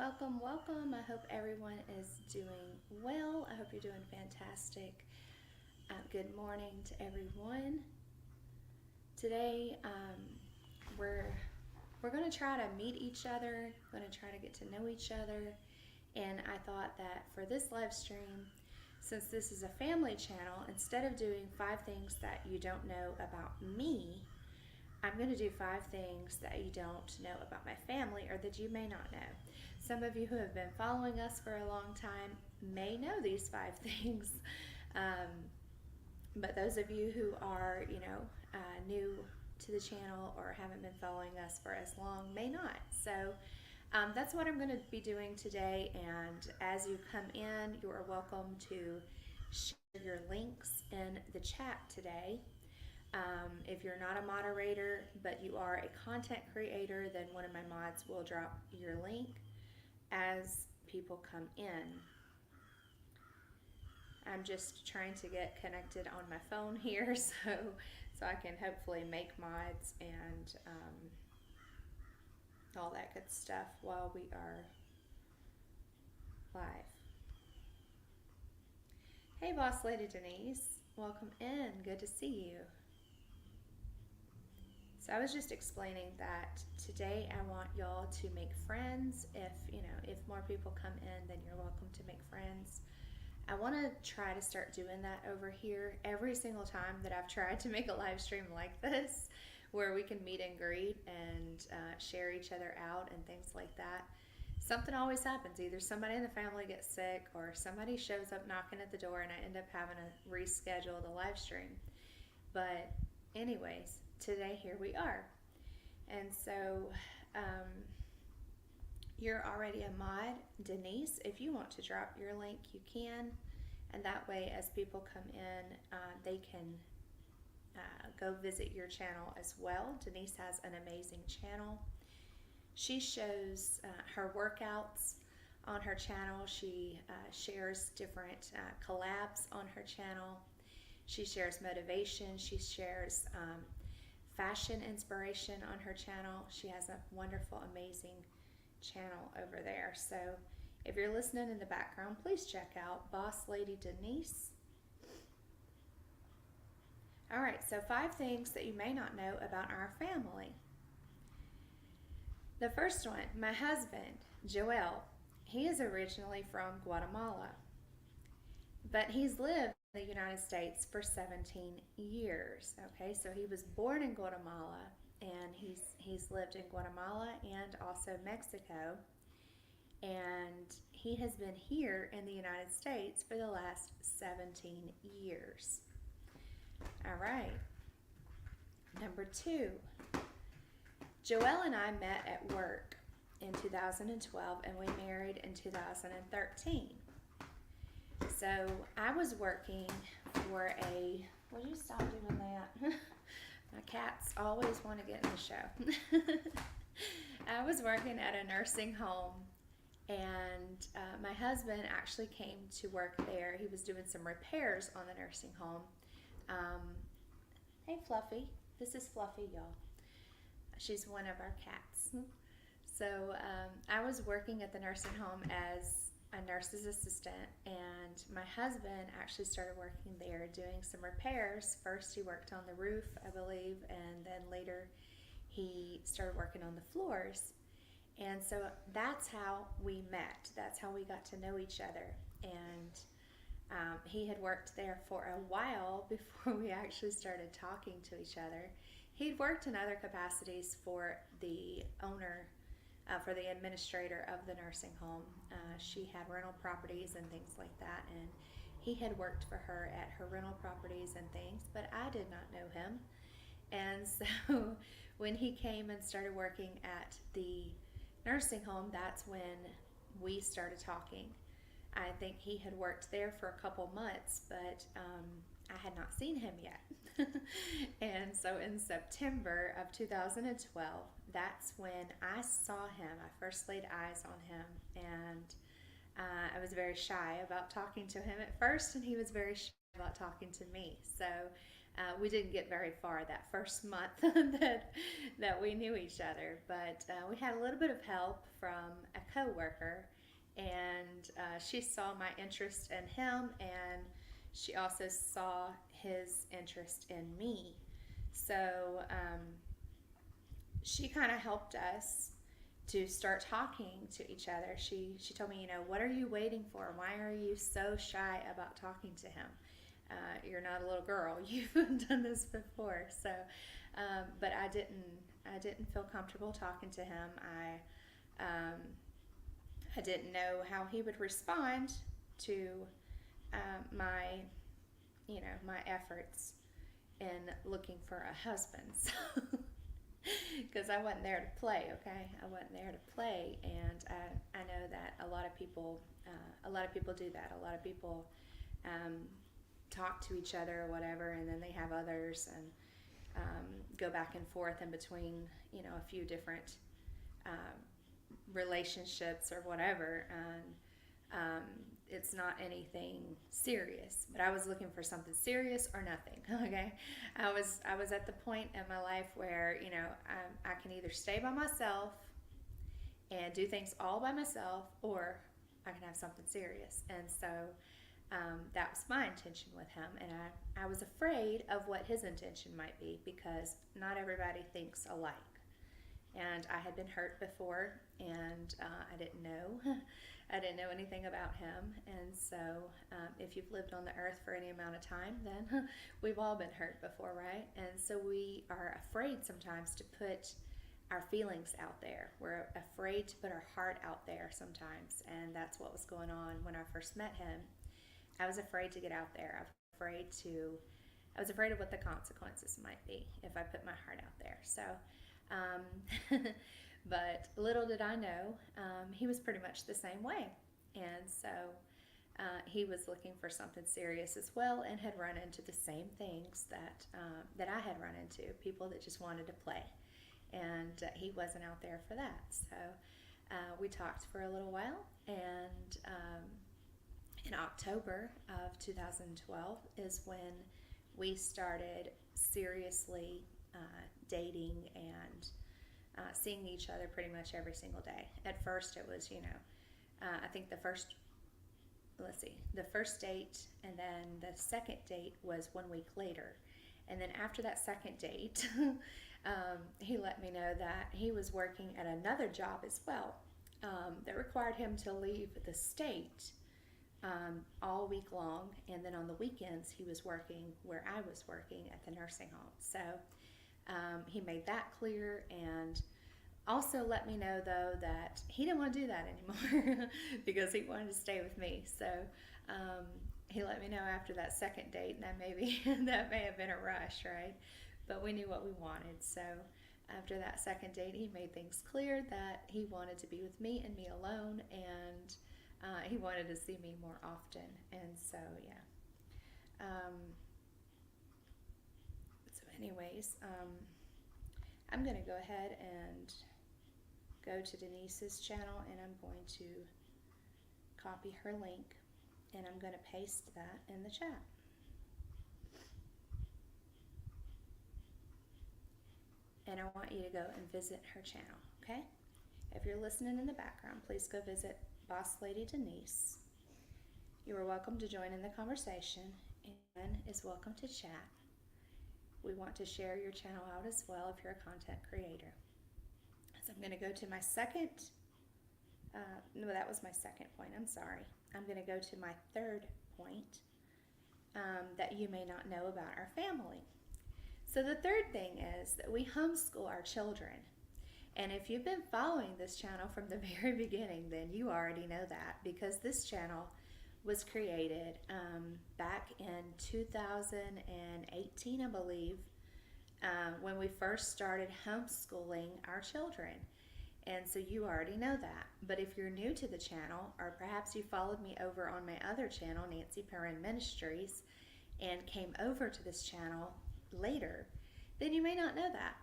welcome, welcome. I hope everyone is doing well. I hope you're doing fantastic. Good morning to everyone. Today, we're going to try to meet each other. We're going to try to get to know each other. And I thought that for this live stream, since this is a family channel, instead of doing 5 things that you don't know about me, I'm going to do 5 things that you don't know about my family or that you may not know. Some of you who have been following us for a long time may know these 5 things, but those of you who are, new to the channel or haven't been following us for as long may not. So that's what I'm going to be doing today, and as you come in, you are welcome to share your links in the chat today. If you're not a moderator, but you are a content creator, then one of my mods will drop your link as people come in. I'm just trying to get connected on my phone here so I can hopefully make mods and all that good stuff while we are live. Hey, Boss Lady Denise, welcome in. Good to see you. So I was just explaining that today I want y'all to make friends. If more people come in, then you're welcome to make friends. I want to try to start doing that over here every single time that I've tried to make a live stream like this, where we can meet and greet and share each other out and things like that. Something always happens. Either somebody in the family gets sick or somebody shows up knocking at the door and I end up having to reschedule the live stream. But anyways, today here we are. And so you're already a mod. Denise, if you want to drop your link, you can. And that way, as people come in, they can go visit your channel as well. Denise has an amazing channel. She shows her workouts on her channel. She shares different collabs on her channel. She shares motivation. She shares fashion inspiration on her channel. She has a wonderful, amazing channel over there. So if you're listening in the background, please check out Boss Lady Denise. All right, so 5 things that you may not know about our family. The first one, my husband, Joel, he is originally from Guatemala, but he's lived in the United States for 17 years. Okay, so he was born in Guatemala, and he's lived in Guatemala and also Mexico, and he has been here in the United States for the last 17 years. All right. Number 2, Joel and I met at work in 2012 and we married in 2013. So I was working for would you stop doing that? My cats always want to get in the show. I was working at a nursing home, and my husband actually came to work there. He was doing some repairs on the nursing home. Hey, Fluffy. This is Fluffy, y'all. She's one of our cats. So I was working at the nursing home as a nurse's assistant, and my husband actually started working there doing some repairs. First he worked on the roof, I believe, and then later he started working on the floors. And so that's how we met. That's how we got to know each other. And he had worked there for a while before we actually started talking to each other. He'd worked in other capacities for the owner, for the administrator of the nursing home. She had rental properties and things like that, and he had worked for her at her rental properties and things, but I did not know him. And so when he came and started working at the nursing home, that's when we started talking. I think he had worked there for a couple months, but I had not seen him yet. And so in September of 2012, that's when I saw him. I first laid eyes on him, and I was very shy about talking to him at first, and he was very shy about talking to me. So We didn't get very far that first month that we knew each other, but we had a little bit of help from a coworker, and she saw my interest in him, and she also saw his interest in me. So she kind of helped us to start talking to each other. She told me, what are you waiting for? Why are you so shy about talking to him? You're not a little girl. You've done this before. So, but I didn't feel comfortable talking to him. I didn't know how he would respond to my my efforts in looking for a husband. So, because I wasn't there to play, okay? I wasn't there to play, and I know that a lot of people do that. A lot of people um, talk to each other or whatever, and then they have others, and go back and forth in between, a few different relationships or whatever, and it's not anything serious. But I was looking for something serious or nothing. Okay, I was at the point in my life where I can either stay by myself and do things all by myself, or I can have something serious. And so that was my intention with him, and I was afraid of what his intention might be, because not everybody thinks alike. And I had been hurt before, and I didn't know. I didn't know anything about him. And so if you've lived on the earth for any amount of time, then we've all been hurt before, right? And so we are afraid sometimes to put our feelings out there. We're afraid to put our heart out there sometimes, and that's what was going on when I first met him. I was afraid to get out there. I was afraid of what the consequences might be if I put my heart out there. So, but little did I know, he was pretty much the same way. And so he was looking for something serious as well, and had run into the same things that I had run into, people that just wanted to play. And he wasn't out there for that. So we talked for a little while, and in October of 2012 is when we started seriously dating and seeing each other pretty much every single day. At first it was, I think the first date, and then the second date was 1 week later. And then after that second date, he let me know that he was working at another job as well, that required him to leave the state all week long, and then on the weekends he was working where I was working at the nursing home. So he made that clear, and also let me know though that he didn't want to do that anymore because he wanted to stay with me. So he let me know after that second date, and that may have been a rush, right? But we knew what we wanted. So after that second date, he made things clear that he wanted to be with me and me alone, and he wanted to see me more often. And so anyways, I'm going to go ahead and go to Denise's channel, and I'm going to copy her link, and I'm going to paste that in the chat. And I want you to go and visit her channel, okay? If you're listening in the background, please go visit Boss Lady Denise. You are welcome to join in the conversation, and is welcome to chat. We want to share your channel out as well if you're a content creator. So I'm going to go to my second, no, that was my second point, I'm sorry. I'm going to go to my third point that you may not know about our family. So the third thing is that we homeschool our children. And if you've been following this channel from the very beginning, then you already know that, because this channel was created back in 2018, I believe, when we first started homeschooling our children. And so you already know that. But if you're new to the channel, or perhaps you followed me over on my other channel, Nancy Perrin Ministries, and came over to this channel later, then you may not know that.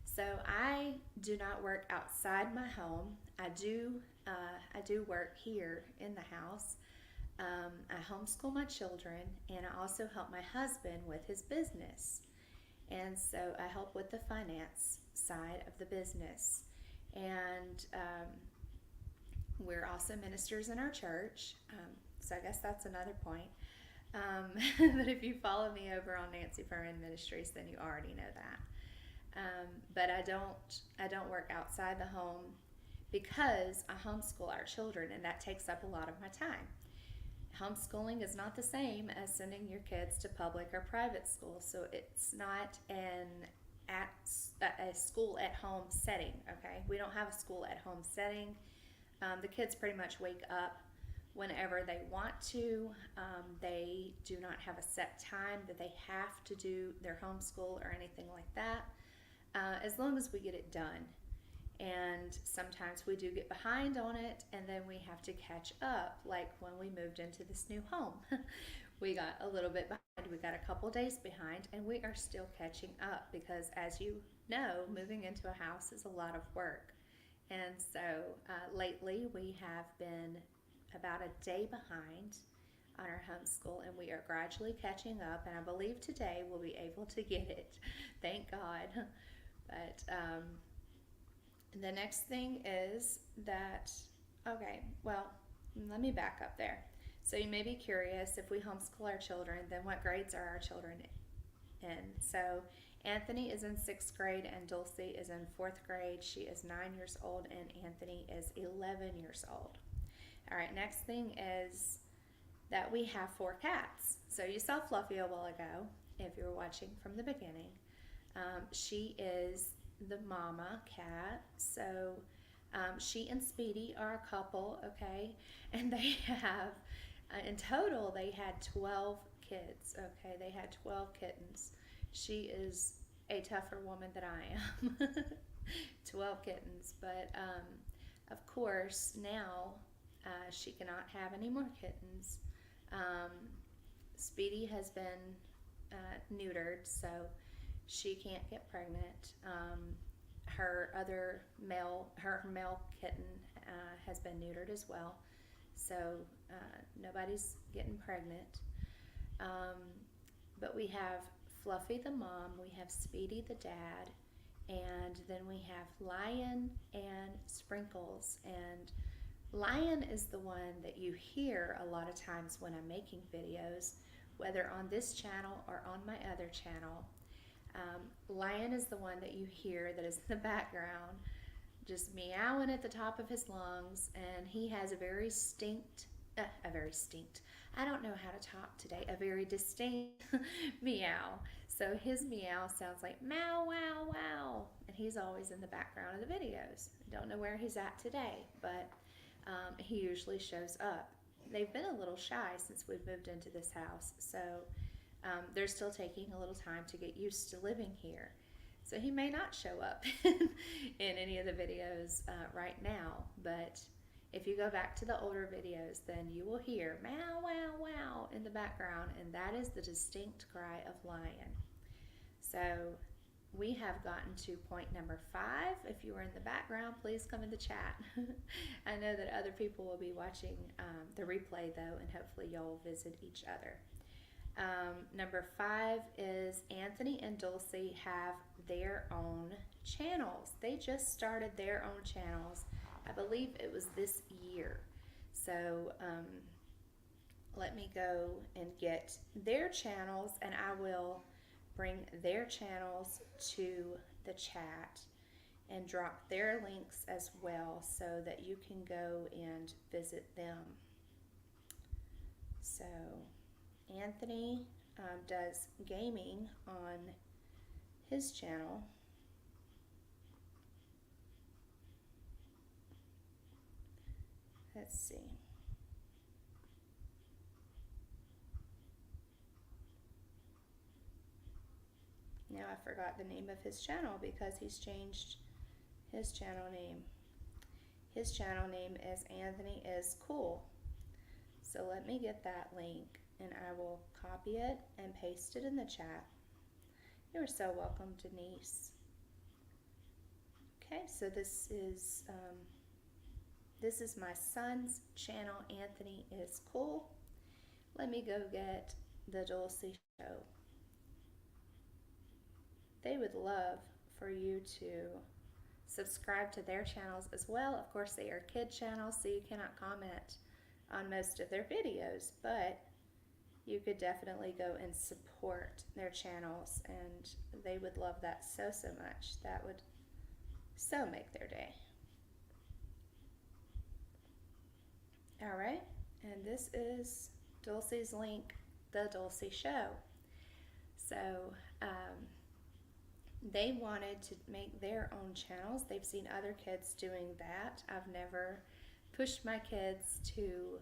So I do not work outside my home. I do work here in the house, I homeschool my children, and I also help my husband with his business. And so I help with the finance side of the business. And we're also ministers in our church. So I guess that's another point. But if you follow me over on Nancy Perrin Ministries, then you already know that. But I don't work outside the home because I homeschool our children, and that takes up a lot of my time. Homeschooling is not the same as sending your kids to public or private school, so it's not at a school at home setting. Okay, we don't have a school at home setting. The kids pretty much wake up whenever they want to. They do not have a set time that they have to do their homeschool or anything like that, as long as we get it done. And sometimes we do get behind on it, and then we have to catch up, like when we moved into this new home. We got a little bit behind. We got a couple days behind, and we are still catching up because, as you know, moving into a house is a lot of work. And so lately we have been about a day behind on our homeschool, and we are gradually catching up, and I believe today we'll be able to get it. Thank God. But the next thing is that, okay, well, let me back up there. So you may be curious, if we homeschool our children, then what grades are our children in? So Anthony is in 6th grade and Dulcie is in 4th grade. She is 9 years old and Anthony is 11 years old. All right, next thing is that we have 4 cats. So you saw Fluffy a while ago, if you were watching from the beginning. She is the mama cat. So she and Speedy are a couple, okay? And they have, in total, they had 12 kids, okay? They had 12 kittens. She is a tougher woman than I am. 12 kittens. But of course, now she cannot have any more kittens. Speedy has been neutered, so she can't get pregnant. Her male kitten has been neutered as well, so nobody's getting pregnant. But we have Fluffy the mom, we have Speedy the dad, and then we have Lion and Sprinkles. And Lion is the one that you hear a lot of times when I'm making videos, whether on this channel or on my other channel. Lion is the one that you hear that is in the background, just meowing at the top of his lungs, and he has a very I don't know how to talk today, a very distinct meow. So his meow sounds like meow, wow, wow, and he's always in the background of the videos. Don't know where he's at today, but he usually shows up. They've been a little shy since we've moved into this house, so they're still taking a little time to get used to living here. So he may not show up in any of the videos right now, but if you go back to the older videos, then you will hear meow, wow, wow in the background, and that is the distinct cry of Lion. So we have gotten to point number 5. If you were in the background, please come in the chat. I know that other people will be watching the replay though, and hopefully y'all visit each other. Number 5 is Anthony and Dulcie have their own channels. They just started their own channels. I believe it was this year. So let me go and get their channels, and I will bring their channels to the chat and drop their links as well so that you can go and visit them. So Anthony does gaming on his channel. Let's see. Now I forgot the name of his channel because he's changed his channel name. His channel name is Anthony is Cool. So let me get that link and I will copy it and paste it in the chat. You're so welcome, Denise. Okay, so this is my son's channel, Anthony is Cool. Let me go get the Dulcie Show. They would love for you to subscribe to their channels as well. Of course, they are kid channels, so you cannot comment on most of their videos, but you could definitely go and support their channels, and they would love that so, so much. That would so make their day. All right, and this is Dulcie's link, The Dulcie Show. So, they wanted to make their own channels. They've seen other kids doing that. I've never pushed my kids to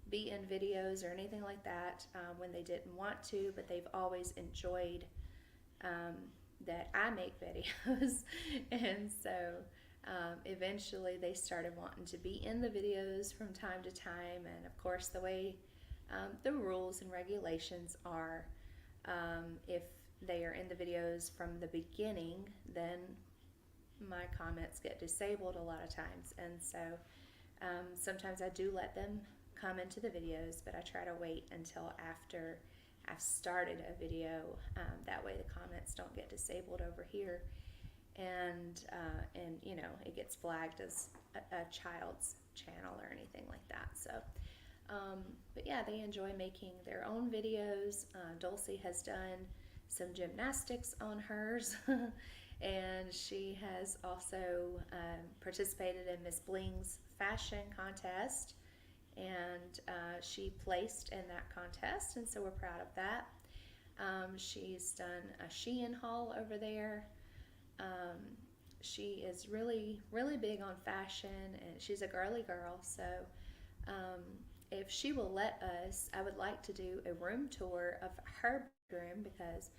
be in videos or anything like that when they didn't want to, but they've always enjoyed that I make videos. And so eventually they started wanting to be in the videos from time to time. And of course, the way the rules and regulations are, if they are in the videos from the beginning, then my comments get disabled a lot of times. And so sometimes I do let them come into the videos, but I try to wait until after I've started a video. That way the comments don't get disabled over here, and you know, it gets flagged as a child's channel or anything like that. So but yeah, they enjoy making their own videos. Dulcie has done some gymnastics on hers and she has also participated in Miss Bling's fashion contest, and she placed in that contest, and so we're proud of that. She's done a Shein haul over there. She is really, really big on fashion, and she's a girly girl, so if she will let us, I would like to do a room tour of her bedroom, because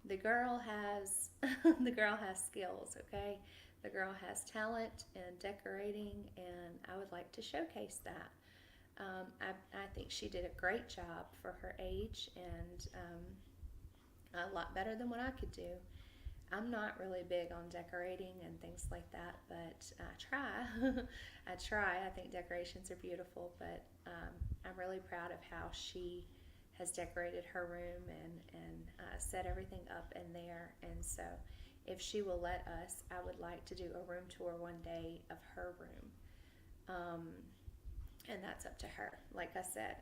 the girl has the girl has skills, okay? The girl has talent in decorating, and I would like to showcase that. I think she did a great job for her age, and a lot better than what I could do. I'm not really big on decorating and things like that, but I try. I try. I think decorations are beautiful, but I'm really proud of how she has decorated her room and set everything up in there. And so if she will let us, I would like to do a room tour one day of her room. And that's up to her. Like I said,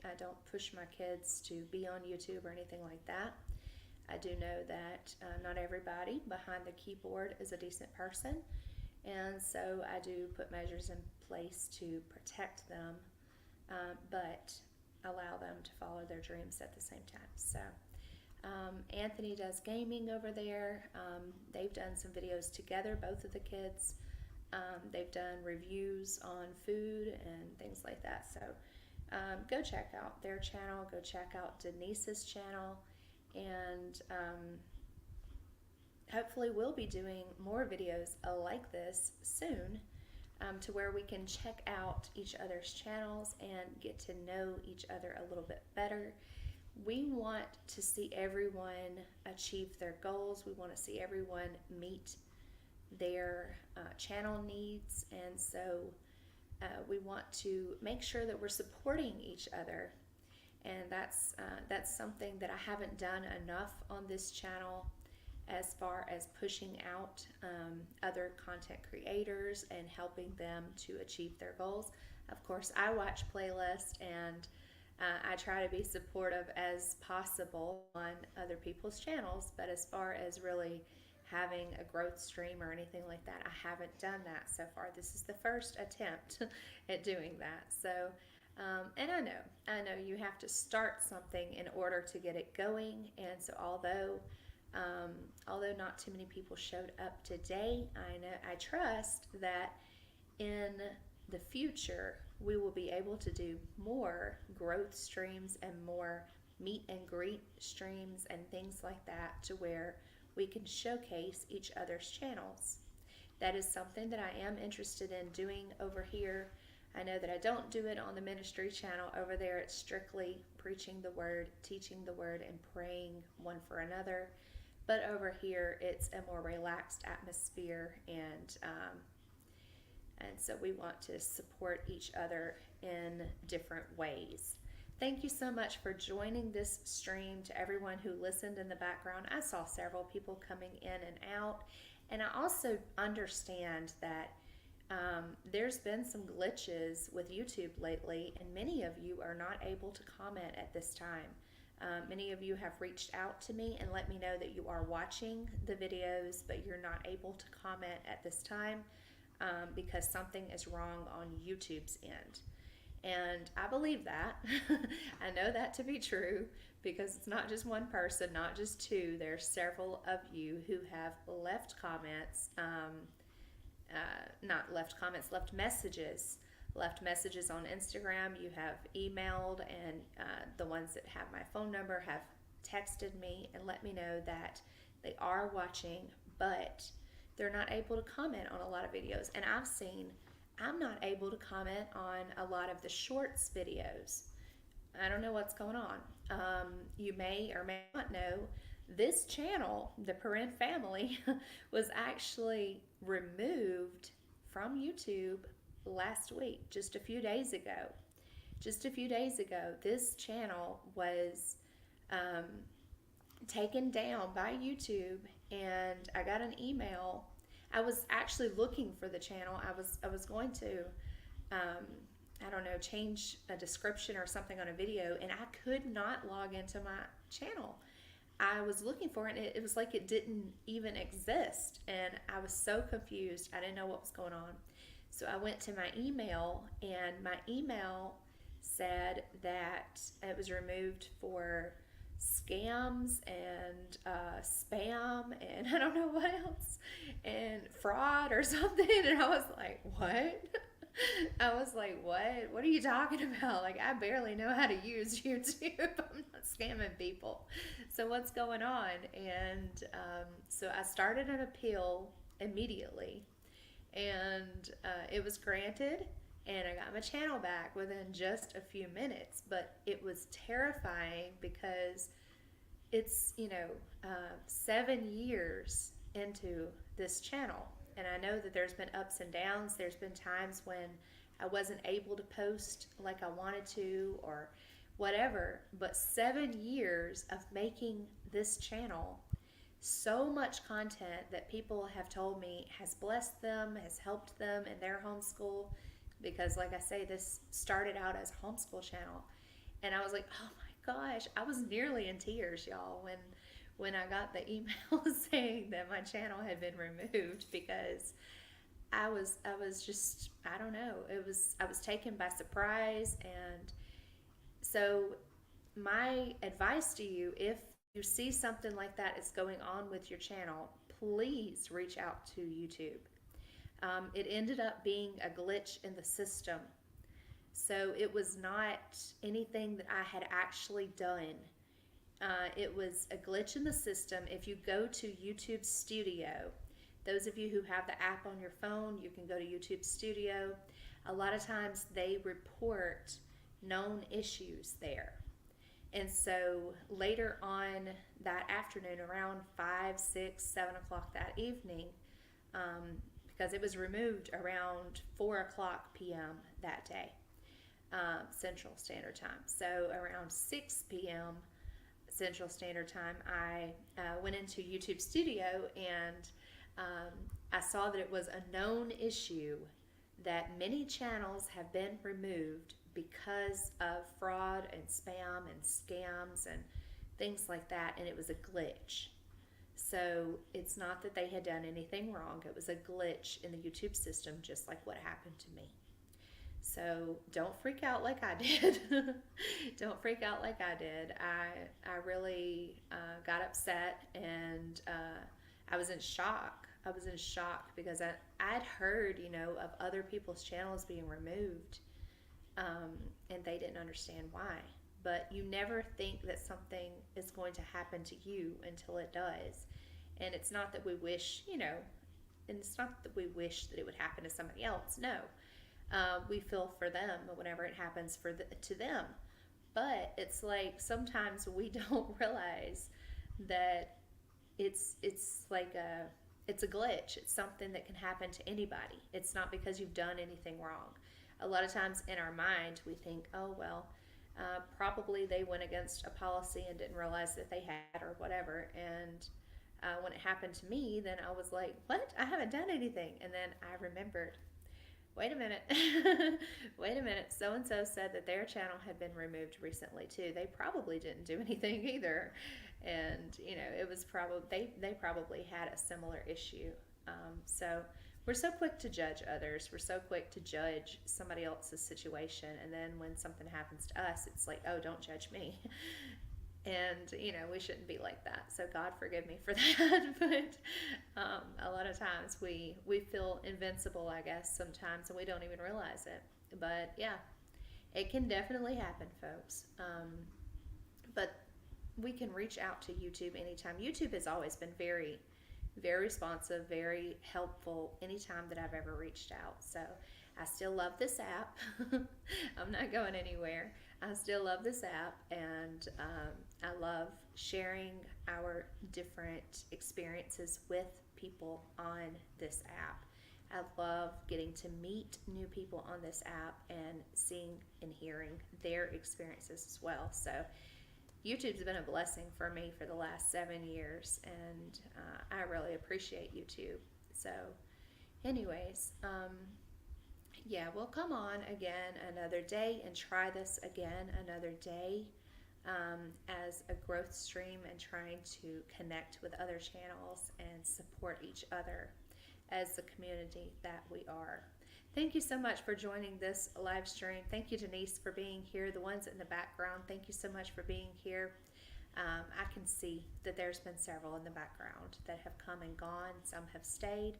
I don't push my kids to be on YouTube or anything like that. I do know that not everybody behind the keyboard is a decent person, and so I do put measures in place to protect them, but allow them to follow their dreams at the same time. So Anthony does gaming over there. They've done some videos together, both of the kids. They've done reviews on food and things like that. So go check out their channel. Go check out Denise's channel. And hopefully we'll be doing more videos like this soon, to where we can check out each other's channels and get to know each other a little bit better. We want to see everyone achieve their goals. We want to see everyone meet their channel needs, and so we want to make sure that we're supporting each other. And that's something that I haven't done enough on this channel, as far as pushing out other content creators and helping them to achieve their goals. Of course, I watch playlists, and I try to be supportive as possible on other people's channels, but as far as really having a growth stream or anything like that, I haven't done that so far. This is the first attempt at doing that. So and I know you have to start something in order to get it going. And so although not too many people showed up today, I trust that in the future we will be able to do more growth streams and more meet and greet streams and things like that, to where we can showcase each other's channels. That is something that I am interested in doing over here. I know that I don't do it on the ministry channel. Over there it's strictly preaching the word, teaching the word, and praying one for another. But over here it's a more relaxed atmosphere, and so we want to support each other in different ways. Thank you so much for joining this stream. To everyone who listened in the background, I saw several people coming in and out. And I also understand that there's been some glitches with YouTube lately, and many of you are not able to comment at this time. Many of you have reached out to me and let me know that you are watching the videos, but you're not able to comment at this time because something is wrong on YouTube's end. And I believe that. I know that to be true because it's not just one person, not just two. There are several of you who have left comments, not left comments, left messages. Left messages on Instagram. You have emailed, and the ones that have my phone number have texted me and let me know that they are watching, but they're not able to comment on a lot of videos. And I'm not able to comment on a lot of the shorts videos. I don't know what's going on. You may or may not know this channel, the Peren Family, was actually removed from YouTube last week, just a few days ago. Just a few days ago, this channel was taken down by YouTube, and I got an email. I was actually looking for the channel. I was going to I don't know, change a description or something on a video, and I could not log into my channel. I was looking for it, and it was like it didn't even exist, and I was so confused. I didn't know what was going on. So I went to my email, and my email said that it was removed for scams and spam and I don't know what else, and fraud or something. And I was like, what? I was like, what? What are you talking about? Like, I barely know how to use YouTube. I'm not scamming people. So what's going on? And so I started an appeal immediately, and it was granted, and I got my channel back within just a few minutes. But it was terrifying because it's 7 years into this channel, and I know that there's been ups and downs. There's been times when I wasn't able to post like I wanted to or whatever, but 7 years of making this channel, so much content that people have told me has blessed them, has helped them in their homeschool, because like I say, this started out as a homeschool channel. And I was like, oh my gosh, I was nearly in tears, y'all, when I got the email saying that my channel had been removed, because I was just, I don't know, I was taken by surprise. And so my advice to you, if you see something like that is going on with your channel, please reach out to YouTube. It ended up being a glitch in the system. So it was not anything that I had actually done. It was a glitch in the system. If you go to YouTube Studio, those of you who have the app on your phone, you can go to YouTube Studio. A lot of times they report known issues there. And so later on that afternoon, around 5, 6, 7 o'clock that evening, because it was removed around 4 o'clock p.m. that day, Central Standard Time. So around 6 p.m. Central Standard Time, I went into YouTube Studio, and I saw that it was a known issue that many channels have been removed because of fraud and spam and scams and things like that, and it was a glitch. So it's not that they had done anything wrong. It was a glitch in the YouTube system, just like what happened to me. So don't freak out like I did. Don't freak out like I did. I really got upset, and I was in shock. I was in shock because I'd heard, of other people's channels being removed, and they didn't understand why. But you never think that something is going to happen to you until it does. And it's not that we wish, and it's not that we wish that it would happen to somebody else. No. We feel for them whenever it happens to them. But it's like sometimes we don't realize that it's a glitch. It's something that can happen to anybody. It's not because you've done anything wrong. A lot of times in our mind we think, oh well, Probably they went against a policy and didn't realize that they had or whatever. And when it happened to me, then I was like, what? I haven't done anything. And then I remembered, wait a minute, wait a minute. So and so said that their channel had been removed recently too. They probably didn't do anything either. And, it was probably, they probably had a similar issue. So we're so quick to judge others. We're so quick to judge somebody else's situation. And then when something happens to us, it's like, oh, don't judge me. And we shouldn't be like that, so God forgive me for that. But a lot of times we feel invincible, I guess, sometimes, and we don't even realize it. But yeah, it can definitely happen, folks. But we can reach out to YouTube anytime. YouTube has always been very, very responsive, very helpful anytime that I've ever reached out. So I still love this app. I'm not going anywhere. I still love this app, and I love sharing our different experiences with people on this app. I love getting to meet new people on this app and seeing and hearing their experiences as well. So YouTube's been a blessing for me for the last 7 years, and I really appreciate YouTube. So, anyways, yeah, we'll come on again another day and try this again another day as a growth stream and trying to connect with other channels and support each other as the community that we are. Thank you so much for joining this live stream. Thank you, Denise, for being here. The ones in the background, thank you so much for being here. I can see that there's been several in the background that have come and gone. Some have stayed.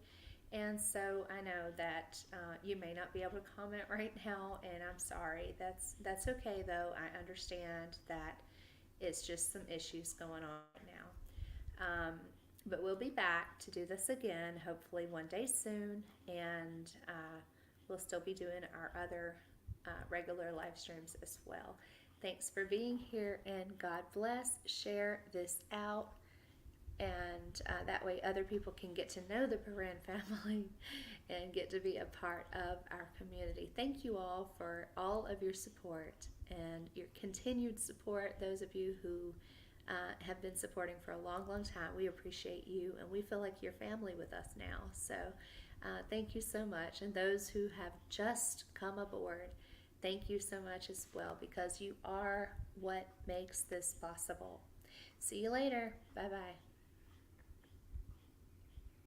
And so I know that you may not be able to comment right now, and I'm sorry. That's okay, though. I understand that it's just some issues going on right now. But we'll be back to do this again, hopefully one day soon, and we'll still be doing our other regular live streams as well. Thanks for being here, and God bless. Share this out, and that way other people can get to know the Peren family and get to be a part of our community. Thank you all for all of your support and your continued support. Those of you who have been supporting for a long, long time, we appreciate you, and we feel like you're family with us now. So thank you so much. And those who have just come aboard, thank you so much as well, because you are what makes this possible. See you later. Bye-bye.